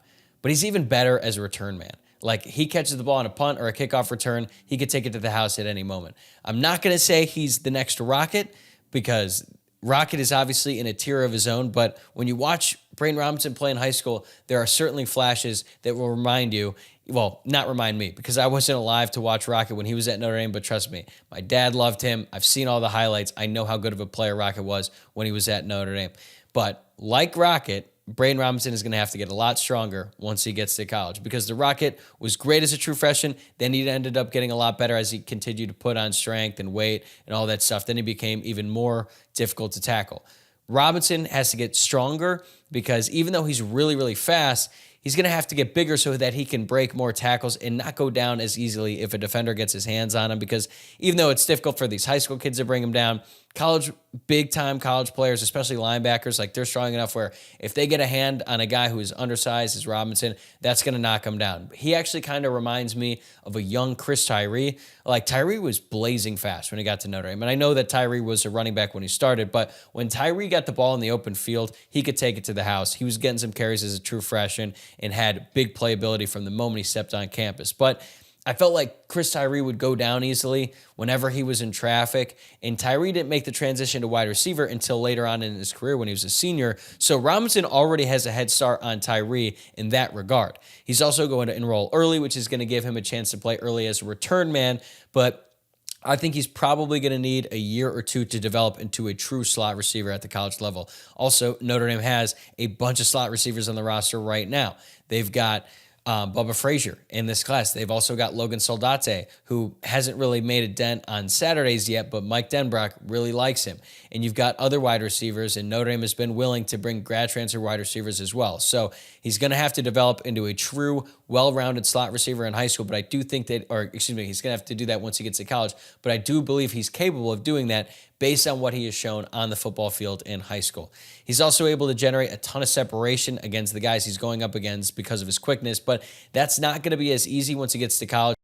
But he's even better as a return man. Like, he catches the ball on a punt or a kickoff return, he could take it to the house at any moment. I'm not going to say he's the next Rocket, because Rocket is obviously in a tier of his own, but when you watch Braden Robinson play in high school, there are certainly flashes that will remind you, well, not remind me, because I wasn't alive to watch Rocket when he was at Notre Dame, but trust me, my dad loved him. I've seen all the highlights. I know how good of a player Rocket was when he was at Notre Dame. But like Rocket, Braden Robinson is going to have to get a lot stronger once he gets to college, because the Rocket was great as a true freshman. Then he ended up getting a lot better as he continued to put on strength and weight and all that stuff. Then he became even more difficult to tackle. Robinson has to get stronger, because even though he's really, really fast, he's going to have to get bigger so that he can break more tackles and not go down as easily if a defender gets his hands on him, because even though it's difficult for these high school kids to bring him down, big-time college players, especially linebackers, like, they're strong enough where if they get a hand on a guy who is undersized as Robinson, that's going to knock him down. He actually kind of reminds me of a young Chris Tyree. Like, Tyree was blazing fast when he got to Notre Dame. And I know that Tyree was a running back when he started, but when Tyree got the ball in the open field, he could take it to the house. He was getting some carries as a true freshman and had big playability from the moment he stepped on campus. But I felt like Chris Tyree would go down easily whenever he was in traffic, and Tyree didn't make the transition to wide receiver until later on in his career when he was a senior. So Robinson already has a head start on Tyree in that regard. He's also going to enroll early, which is going to give him a chance to play early as a return man, but I think he's probably going to need a year or two to develop into a true slot receiver at the college level. Also, Notre Dame has a bunch of slot receivers on the roster right now. They've got Bubba Frazier in this class. They've also got Logan Soldate, who hasn't really made a dent on Saturdays yet, but Mike Denbrock really likes him. And you've got other wide receivers, and Notre Dame has been willing to bring grad transfer wide receivers as well. So he's going to have to develop into a true, well-rounded slot receiver in high school, but I do think that, he's going to have to do that once he gets to college, but I do believe he's capable of doing that based on what he has shown on the football field in high school. He's also able to generate a ton of separation against the guys he's going up against because of his quickness, but that's not going to be as easy once he gets to college.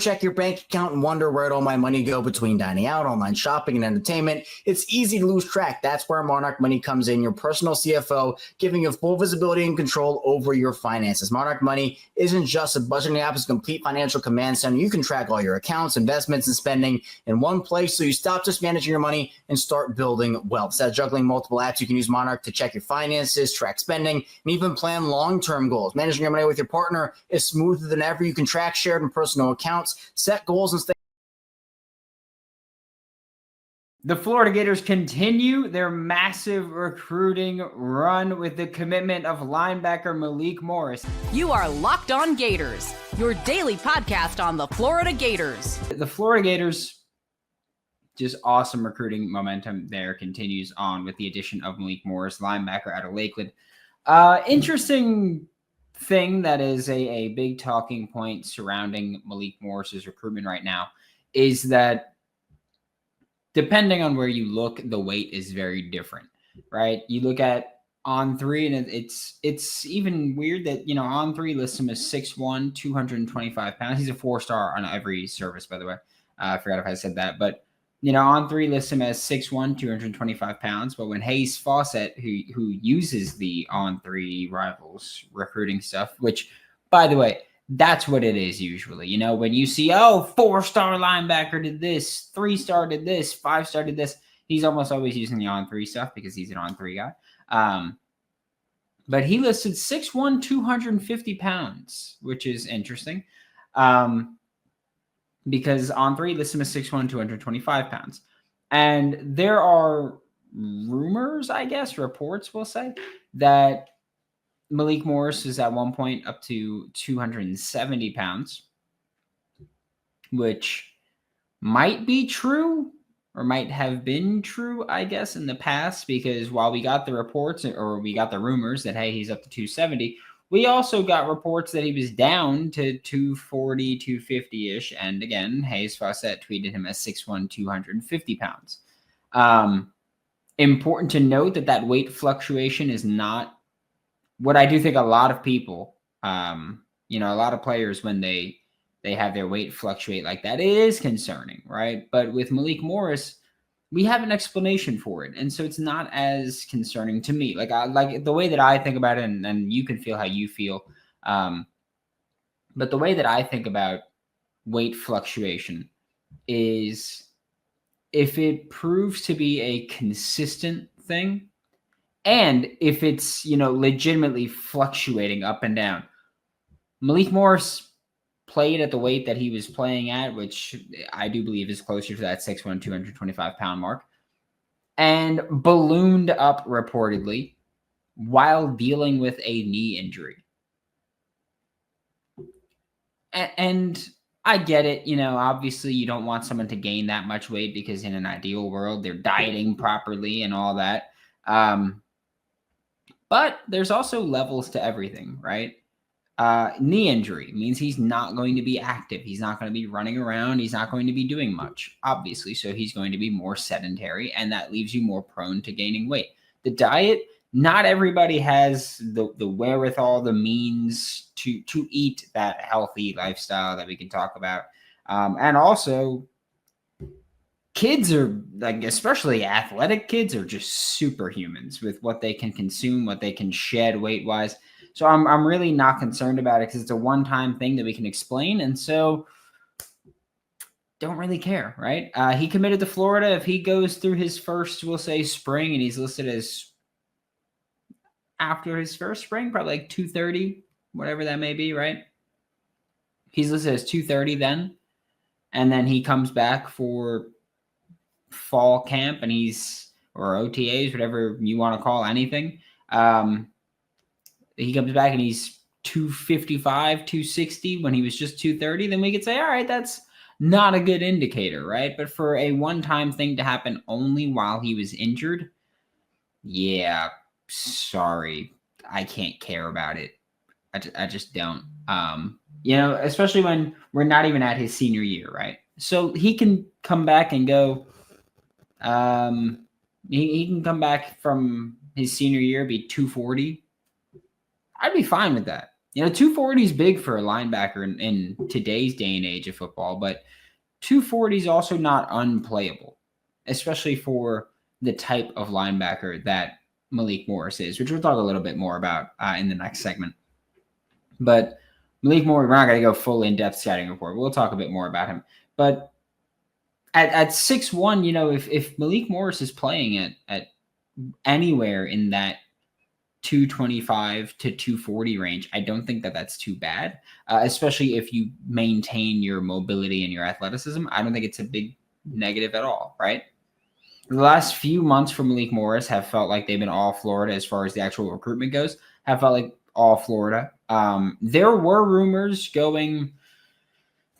Check your bank account and wonder where'd all my money go between dining out, online shopping, and entertainment. It's easy to lose track. That's where Monarch Money comes in, your personal CFO, giving you full visibility and control over your finances. Monarch Money isn't just a budgeting app, it's a complete financial command center. You can track all your accounts, investments, and spending in one place, so you stop just managing your money and start building wealth. Instead of juggling multiple apps, you can use Monarch to check your finances, track spending, and even plan long-term goals. Managing your money with your partner is smoother than ever. You can track shared and personal accounts, set goals, and stay. The Florida Gators continue their massive recruiting run with the commitment of linebacker Malik Morris. You are Locked On Gators, your daily podcast on the Florida Gators. The Florida Gators, just awesome recruiting momentum there continues on with the addition of Malik Morris, linebacker out of Lakeland. Interesting thing that is a big talking point surrounding Malik Morris's recruitment right now is that depending on where you look, the weight is very different, right? You look at On3, and it's even weird that, On3 lists him as 6'1", 225 pounds. He's a 4-star on every service, by the way. I forgot if I said that, but On3 lists him as 6'1", 225 pounds. But when Hayes Fawcett, who uses the On3 Rivals recruiting stuff, which, by the way, that's what it is usually. When you see, 4-star linebacker did this, 3-star did this, 5-star did this, he's almost always using the On3 stuff because he's an On3 guy. But he listed 6'1", 250 pounds, which is interesting. Because On3 lists him as 6'1", 225 pounds. And there are rumors, I guess, reports, we'll say, that Malik Morris is at one point up to 270 pounds, which might be true or might have been true, I guess, in the past, because while we got the reports or we got the rumors that, hey, he's up to 270, we also got reports that he was down to 240, 250-ish. And again, Hayes Fawcett tweeted him as 6'1", 250 pounds. Important to note that weight fluctuation is not what I do think a lot of people, a lot of players, when they have their weight fluctuate like that, it is concerning, right? But with Malik Morris, we have an explanation for it. And so it's not as concerning to me. Like the way that I think about it, and you can feel how you feel. But the way that I think about weight fluctuation is if it proves to be a consistent thing, and if it's, legitimately fluctuating up and down. Malik Morris played at the weight that he was playing at, which I do believe is closer to that 6'1", 225 pound mark, and ballooned up reportedly while dealing with a knee injury. And I get it. Obviously you don't want someone to gain that much weight because in an ideal world, they're dieting properly and all that. But there's also levels to everything, right? Knee injury means he's not going to be active. He's not going to be running around. He's not going to be doing much, obviously. So he's going to be more sedentary, and that leaves you more prone to gaining weight. The diet, not everybody has the wherewithal, the means to eat that healthy lifestyle that we can talk about. And also, kids are, especially athletic kids, are just superhumans with what they can consume, what they can shed weight-wise. So I'm really not concerned about it because it's a one-time thing that we can explain. And so don't really care, right? He committed to Florida. If he goes through his first, we'll say, spring, and he's listed as after his first spring, probably like 230, whatever that may be, right? He's listed as 230 then. And then he comes back for fall camp and or OTAs, whatever you want to call anything. He comes back and he's 255, 260 when he was just 230. Then we could say, all right, that's not a good indicator, right? But for a one-time thing to happen only while he was injured, yeah, sorry, I can't care about it. I just don't. Especially when we're not even at his senior year, right? So he can come back and go. He can come back from his senior year, be 240. I'd be fine with that. 240 is big for a linebacker in today's day and age of football, but 240 is also not unplayable, especially for the type of linebacker that Malik Morris is, which we'll talk a little bit more about in the next segment. But Malik Morris, we're not going to go full in-depth scouting report. We'll talk a bit more about him. But at 6'1", if Malik Morris is playing at anywhere in that 225 to 240 range, I don't think that that's too bad, especially if you maintain your mobility and your athleticism. I don't think it's a big negative at all, right? The last few months for Malik Morris have felt like they've been all Florida as far as the actual recruitment goes, have felt like all Florida. There were rumors going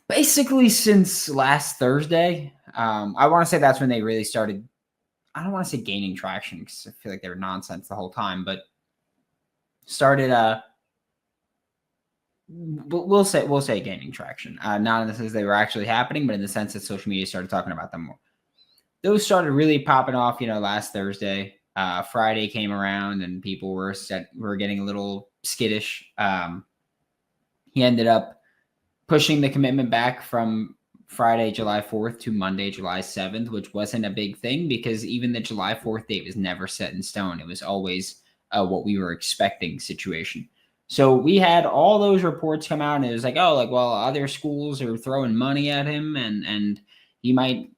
basically since last Thursday. I want to say that's when they really started. I don't want to say gaining traction because I feel like they were nonsense the whole time, but started we'll say gaining traction, not in the sense they were actually happening, but in the sense that social media started talking about them more. Those started really popping off last Thursday. Friday came around and people were getting a little skittish. He ended up pushing the commitment back from Friday, July 4th to Monday, July 7th, which wasn't a big thing because even the July 4th date was never set in stone. It was always what we were expecting situation. So we had all those reports come out and it was like, other schools are throwing money at him and he might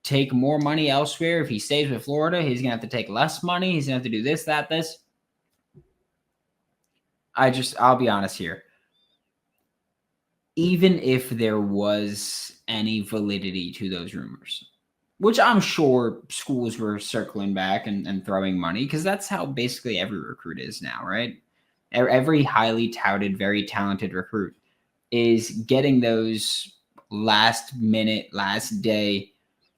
take more money elsewhere. If he stays with Florida, he's going to have to take less money. He's going to have to do this, that, this. I'll be honest here. Even if there was any validity to those rumors, which I'm sure schools were circling back and throwing money because that's how basically every recruit is now, right? Every highly touted, very talented recruit is getting those last minute, last day,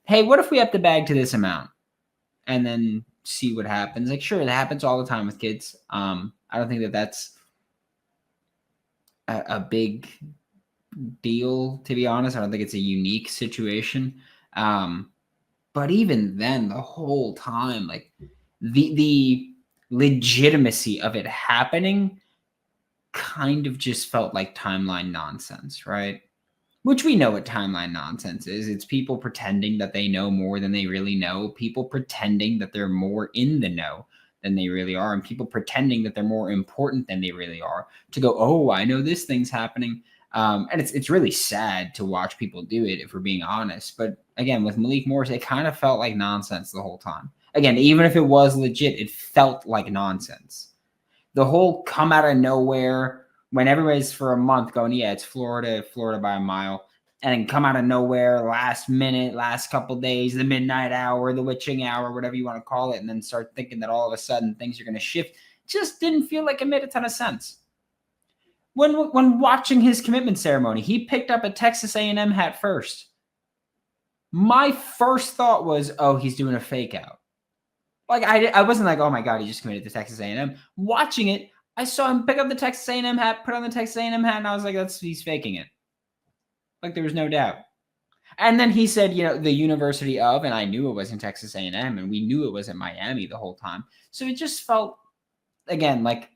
hey, what if we up the bag to this amount? And then see what happens. Like, sure, that happens all the time with kids. I don't think that that's a big deal, to be honest. I don't think it's a unique situation. But even then, the whole time, like the legitimacy of it happening kind of just felt like timeline nonsense, right? Which we know what timeline nonsense is. It's people pretending that they know more than they really know, people pretending that they're more in the know than they really are, and people pretending that they're more important than they really are to go, oh, I know this thing's happening. And it's really sad to watch people do it, if we're being honest. But again, with Malik Morris, it kind of felt like nonsense the whole time. Again, even if it was legit, it felt like nonsense. The whole come out of nowhere when everybody's for a month going, yeah, it's Florida by a mile, and then come out of nowhere last minute, last couple days, the midnight hour, the witching hour, whatever you want to call it, and then start thinking that all of a sudden things are going to shift. Just didn't feel like it made a ton of sense. When watching his commitment ceremony, he picked up a Texas A&M hat first. My first thought was, oh, he's doing a fake out. Like I wasn't like, oh my God, he just committed to Texas A&M. Watching it, I saw him pick up the Texas A&M hat, put on the Texas A&M hat, and I was like, he's faking it. Like there was no doubt. And then he said, the University of, and I knew it wasn't Texas A&M, and we knew it wasn't Miami the whole time. So it just felt, again, like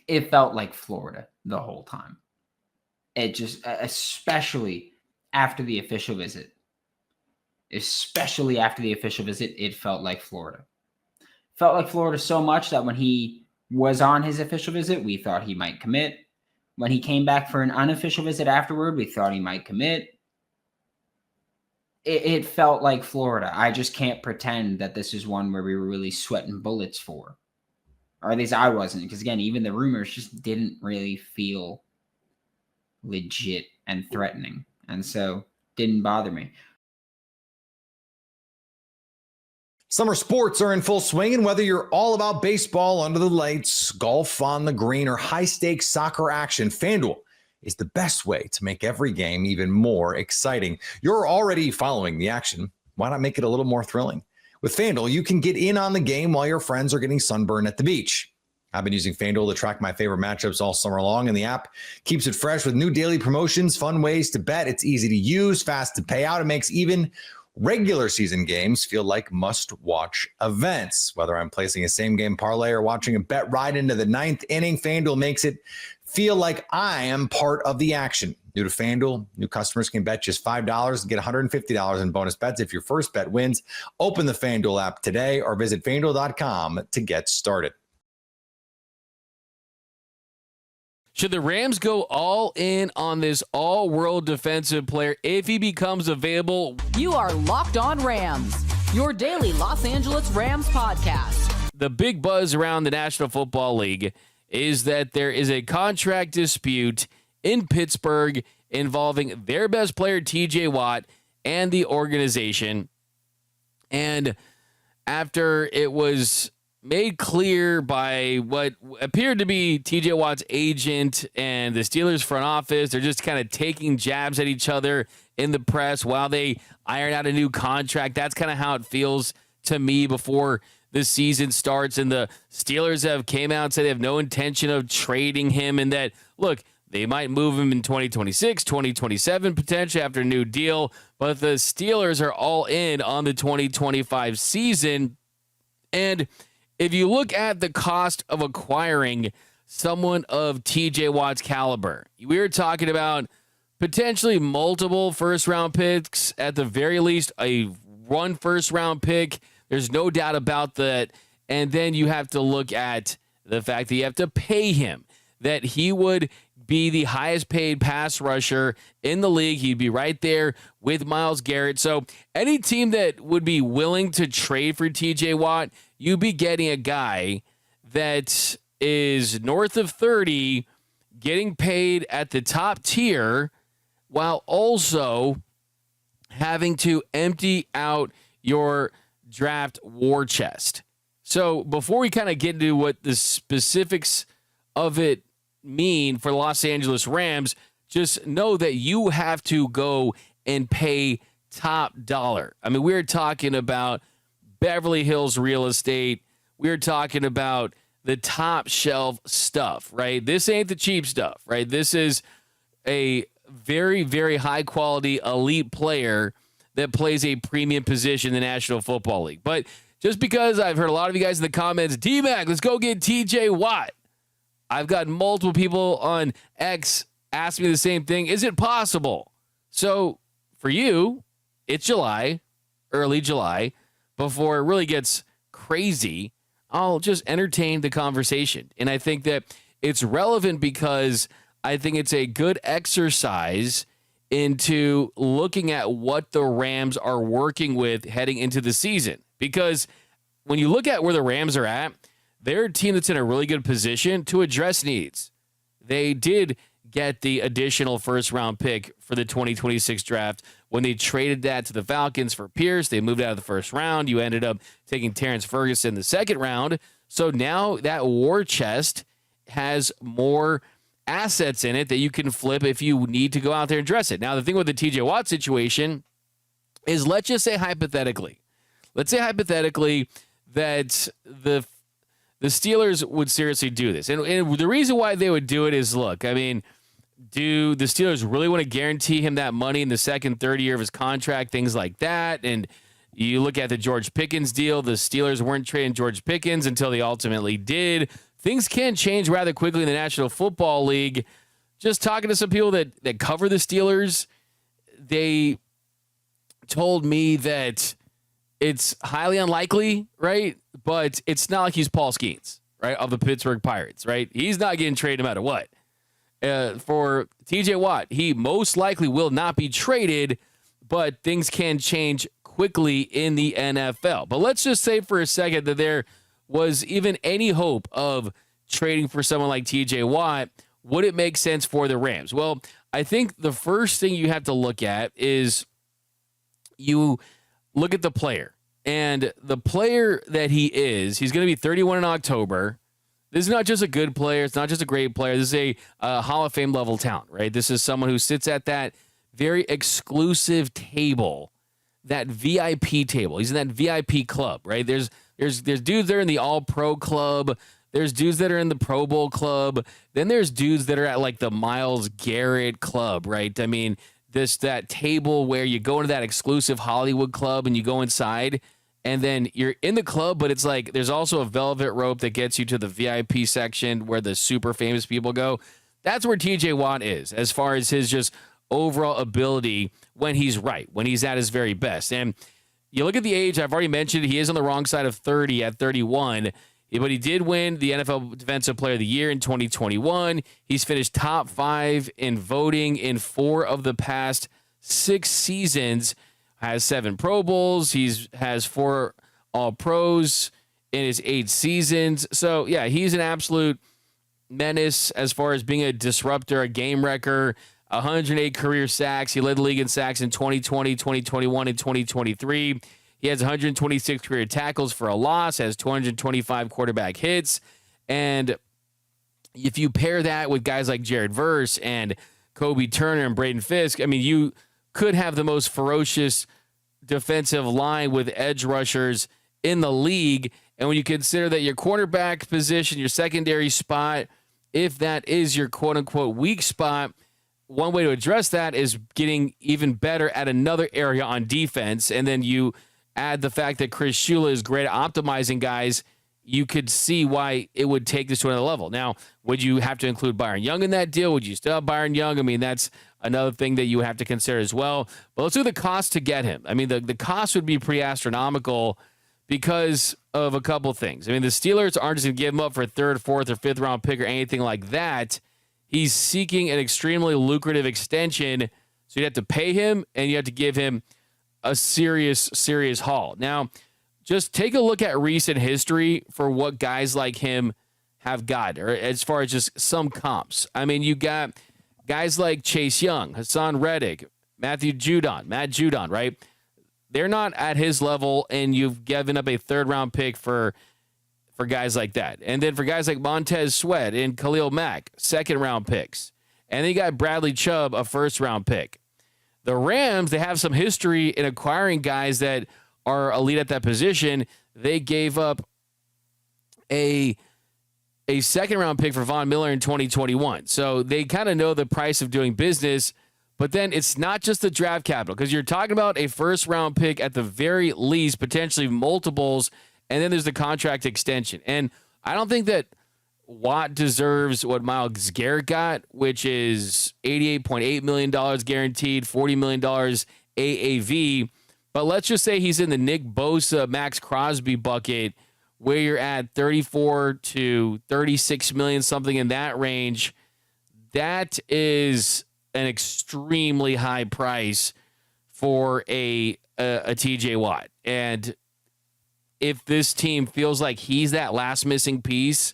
it felt like Florida the whole time. It just, especially after the official visit. It felt like Florida. Felt like Florida so much that when he was on his official visit, we thought he might commit. When he came back for an unofficial visit afterward, we thought he might commit. It felt like Florida. I just can't pretend that this is one where we were really sweating bullets for. Or at least I wasn't. Because again, even the rumors just didn't really feel legit and threatening. And so didn't bother me. Summer sports are in full swing, and whether you're all about baseball under the lights, golf on the green, or high-stakes soccer action, FanDuel is the best way to make every game even more exciting. You're already following the action. Why not make it a little more thrilling? With FanDuel, you can get in on the game while your friends are getting sunburned at the beach. I've been using FanDuel to track my favorite matchups all summer long, and the app keeps it fresh with new daily promotions, fun ways to bet. It's easy to use, fast to pay out. It makes even regular season games feel like must-watch events. Whether I'm placing a same-game parlay or watching a bet right into the ninth inning, FanDuel makes it feel like I am part of the action. New to FanDuel, new customers can bet just $5 and get $150 in bonus bets if your first bet wins. Open the FanDuel app today or visit FanDuel.com to get started. Should the Rams go all in on this all-world defensive player if he becomes available? You are Locked On Rams, your daily Los Angeles Rams podcast. The big buzz around the National Football League is that there is a contract dispute in Pittsburgh involving their best player, TJ Watt, and the organization. And after it was made clear by what appeared to be TJ Watt's agent and the Steelers front office, they're just kind of taking jabs at each other in the press while they iron out a new contract. That's kind of how it feels to me before the season starts. And the Steelers have came out and said they have no intention of trading him, and that, look, they might move him in 2026, 2027, potentially after a new deal. But the Steelers are all in on the 2025 season. And if you look at the cost of acquiring someone of TJ Watt's caliber, we're talking about potentially multiple first-round picks, at the very least a one first-round pick. There's no doubt about that. And then you have to look at the fact that you have to pay him, that he would be the highest paid pass rusher in the league. He'd be right there with Myles Garrett. So any team that would be willing to trade for TJ Watt, you'd be getting a guy that is north of 30, getting paid at the top tier, while also having to empty out your draft war chest. So before we kind of get into what the specifics of it mean for Los Angeles Rams, just know that you have to go and pay top dollar. I mean, we're talking about Beverly Hills real estate. We're talking about the top shelf stuff, right? This ain't the cheap stuff, right? This is a very, very high quality elite player that plays a premium position in the National Football League. But just because I've heard a lot of you guys in the comments, D-Mac, let's go get TJ Watt. I've got multiple people on X ask me the same thing. Is it possible? So for you, it's July, early July, before it really gets crazy. I'll just entertain the conversation. And I think that it's relevant because I think it's a good exercise into looking at what the Rams are working with heading into the season. Because when you look at where the Rams are at, they're a team that's in a really good position to address needs. They did get the additional first-round pick for the 2026 draft. When they traded that to the Falcons for Pierce, they moved out of the first round. You ended up taking Terrence Ferguson in the second round. So now that war chest has more assets in it that you can flip if you need to go out there and address it. Now, the thing with the TJ Watt situation is, let's just say hypothetically. Let's say hypothetically that the Steelers would seriously do this. And the reason why they would do it is, look, I mean, do the Steelers really want to guarantee him that money in the second, third year of his contract, things like that? And you look at the George Pickens deal. The Steelers weren't trading George Pickens until they ultimately did. Things can change rather quickly in the National Football League. Just talking to some people that cover the Steelers, they told me that it's highly unlikely, right? But it's not like he's Paul Skeens, right, of the Pittsburgh Pirates, right? He's not getting traded no matter what. For TJ Watt, he most likely will not be traded, but things can change quickly in the NFL. But let's just say for a second that there was even any hope of trading for someone like TJ Watt. Would it make sense for the Rams? Well, I think the first thing you have to look at is you look at the player. And the player that he's going to be 31 in October. This is not just a good player. It's not just a great player. This is a Hall of Fame level talent, right? This is someone who sits at that very exclusive table, that VIP table. He's in that VIP club, right? There's dudes that are in the All-Pro club. There's dudes that are in the Pro Bowl club. Then there's dudes that are at like the Myles Garrett club, right? I mean, that table where you go into that exclusive Hollywood club and you go inside and then you're in the club, but it's like there's also a velvet rope that gets you to the VIP section where the super famous people go. That's where TJ Watt is as far as his just overall ability when he's right, when he's at his very best. And you look at the age, I've already mentioned, he is on the wrong side of 30 at 31. But he did win the NFL Defensive Player of the Year in 2021. He's finished top 5 in voting in 4 of the past 6 seasons. Has 7 Pro Bowls. Has 4 All-Pros in his 8 seasons. So, yeah, he's an absolute menace as far as being a disruptor, a game wrecker. 108 career sacks. He led the league in sacks in 2020, 2021, and 2023. He has 126 career tackles for a loss, has 225 quarterback hits. And if you pair that with guys like Jared Verse and Kobe Turner and Braden Fisk, I mean, you could have the most ferocious defensive line with edge rushers in the league. And when you consider that your cornerback position, your secondary spot, if that is your quote-unquote weak spot, one way to address that is getting even better at another area on defense. And then you add the fact that Chris Shula is great at optimizing guys, you could see why it would take this to another level. Now, would you have to include Byron Young in that deal? Would you still have Byron Young? I mean, that's another thing that you have to consider as well. But let's do the cost to get him. I mean, the cost would be pretty astronomical because of a couple things. I mean, the Steelers aren't just going to give him up for a 3rd, 4th, or 5th round pick or anything like that. He's seeking an extremely lucrative extension, so you have to pay him and you have to give him a serious haul. Now, just take a look at recent history for what guys like him have got, or as far as just some comps. I mean, you got guys like Chase Young, Hassan Reddick, Matt Judon, right? They're not at his level, and you've given up a 3rd round pick for guys like that. And then for guys like Montez Sweat and Khalil Mack, 2nd round picks. And then you got Bradley Chubb, a 1st round pick. The Rams, they have some history in acquiring guys that are elite at that position. They gave up a 2nd round pick for Von Miller in 2021. So they kind of know the price of doing business. But then it's not just the draft capital, because you're talking about a 1st round pick at the very least, potentially multiples, and then there's the contract extension. And I don't think that Watt deserves what Myles Garrett got, which is $88.8 million guaranteed, $40 million AAV. But let's just say he's in the Nick Bosa, Max Crosby bucket, where you're at 34 to 36 million, something in that range. That is an extremely high price for a TJ Watt. And if this team feels like he's that last missing piece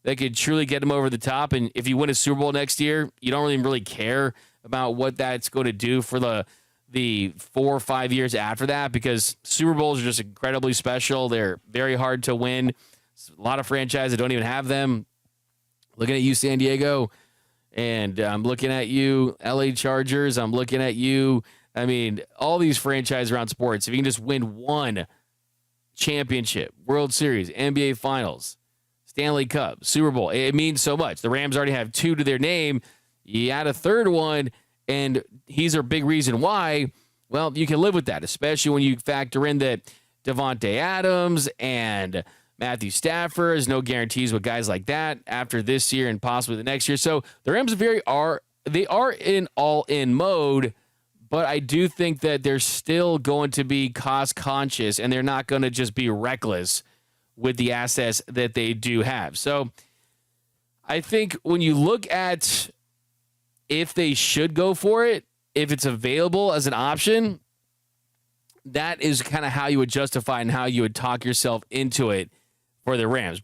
that could truly get him over the top, and if you win a Super Bowl next year, you don't really care about what that's going to do for the 4 or 5 years after that, because Super Bowls are just incredibly special. They're very hard to win. A lot of franchises that don't even have them. Looking at you, San Diego, and I'm looking at you, LA Chargers. I'm looking at you. I mean, all these franchises around sports, if you can just win one championship, World Series, NBA Finals, Stanley Cup, Super Bowl, it means so much. The Rams already have 2 to their name. You add a 3rd one, and he's a big reason why. Well, you can live with that, especially when you factor in that Devontae Adams and Matthew Stafford. There's no guarantees with guys like that after this year and possibly the next year. So the Rams are in all-in mode, but I do think that they're still going to be cost conscious, and they're not going to just be reckless with the assets that they do have. So I think when you look at if they should go for it, if it's available as an option, that is kind of how you would justify and how you would talk yourself into it for the Rams.